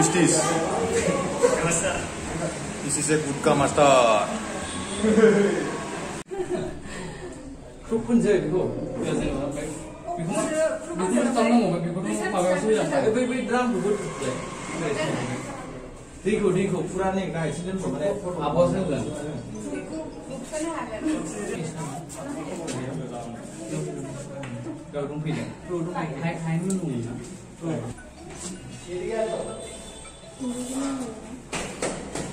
this? This is a gutka master. Diku puran nih, nah sini tuh mana abosnya kan? Kalau kumpul ya, hai menu ya.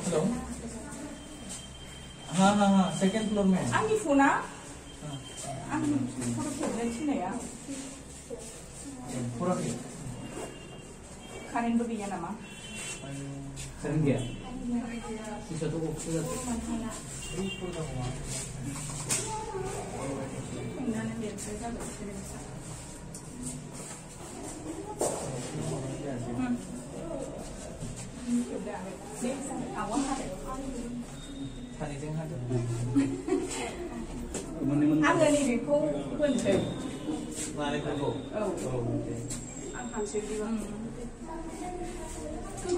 Hello. हाँ, second floor में. Ani phone ah? Ani phone किधर छीने या? पूरा क्या? Kanin तो भी है ना माँ. Sering क्या? Bisa tuh sudah. Anh lên đi thì cô quên thử. Mà đây cô. Anh làm gì đi vậy?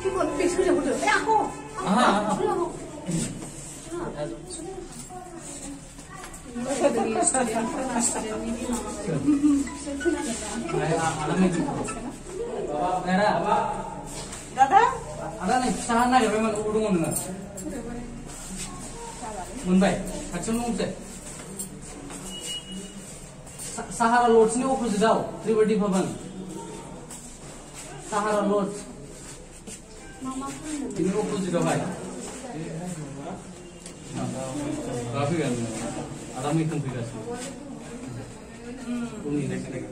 Cái bọn bị sư được được cái cô. Dada? Ada nih, sana ya memang urung dengan. Mumbai, kacau mungkin. Sahara Lodge ni opposite jauh, Trivedi Bhavan. Sahara Lodge. Ini opposite jauh है. काफी है आराम ही कंप्लीट है उन्हीं देख लेगा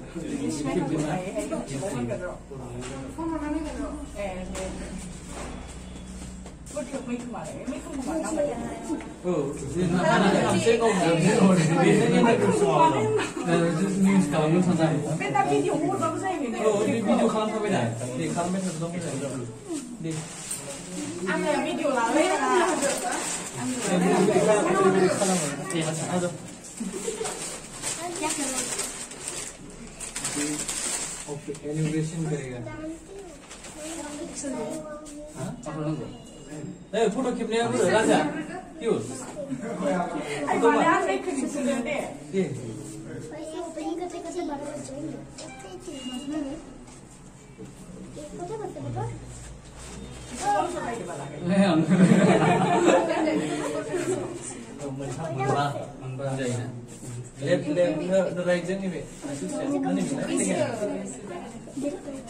ये ना हमसे को न्यूज़ का न्यूज़ समझा बेटा वीडियो मोड बाबू सही में वीडियो खान का भी नहीं ये खान में तो नहीं देख Anh video là lấy ra. Okay animation करेगा हाँ apa nunggu eh foto खींचने अब राजा क्यों Anh mà đang lấy cái gì đấy để. ये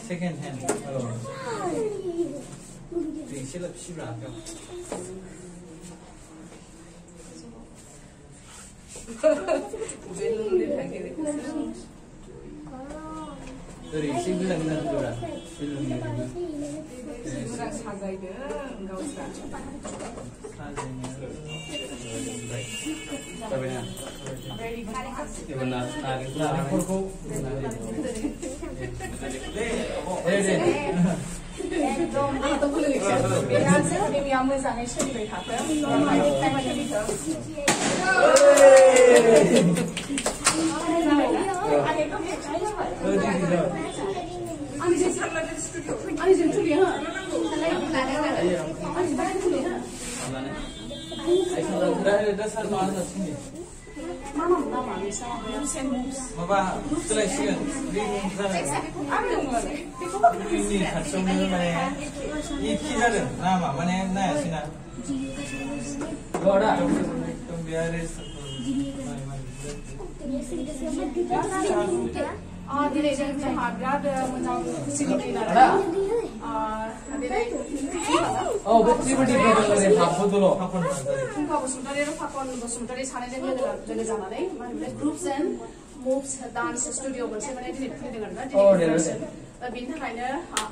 second hand. Dari isi bilang dengan juga filmnya. Kurang sagai deh, enggak usah. Sabenya. Very good. Benar, narik porko. yang moजाङै सोलिबाय थाथों खामानि बिथों Mama, setelah siang, ini hasilnya mana? Ini kita nama mana naya sih na? Gora, biar दिनै जोंहा बिराद मोजां सिलिब्रेट आरो दिनै बे त्रिबेदि प्रग्रामनि हाफोदल' फुंखा बसुमतारी आरो फाखन बसुमतारी सानैजों लोगो जानानै मा होनो groups and moves dance studio मोनसे माने दिनै खुलिदों आरोना दिनै बिनि थाखायनो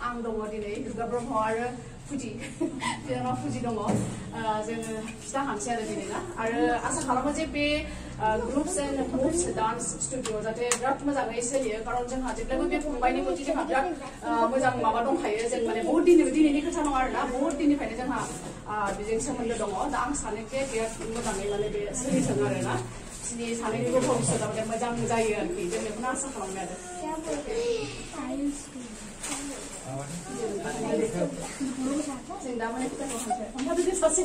आं दङ दिनै दुर्गा ब्रह्म आरो फुजि बिनानाव फुजि दङ जोङो फिथा हानसै आरो दिनै ना आरो आसा खालामो जे बे groups and moves dance studio जाहाथे बिराद मोजाङै सोलियो खारन जोंहा जेब्लाबो बे फंबायनि प्रति जोंहा बिराद मोजां माबा दंखायो जों माने बहुत दिनैनि खोथा नङा आरोना बहुत दिननिफ्रायनो जोंहा बेजों सोमोन्दो दङ दा आं सानो जे बिराद मोजाङै माने बे सोलिथों आरोना दिनै सानैनिबो भबिष्यतआ माने मोजां जायो आरोखि जों बेखौनो आसा खालामबाय आरो जों दा माने खोथाखौ हमथादो सासे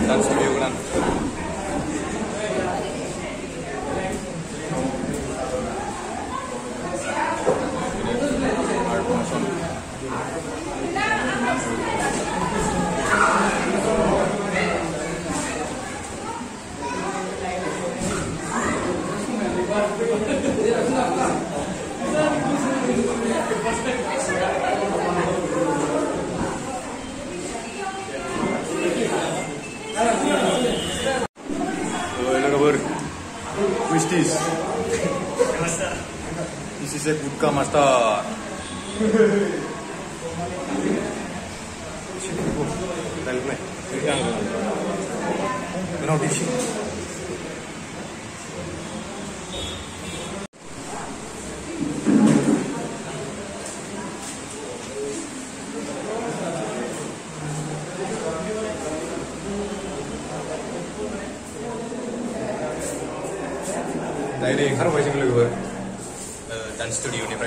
Dan studio kan. Art motion. Twisties. This is a Gudka master. Nah ini kan wajib dulu dan studio nih,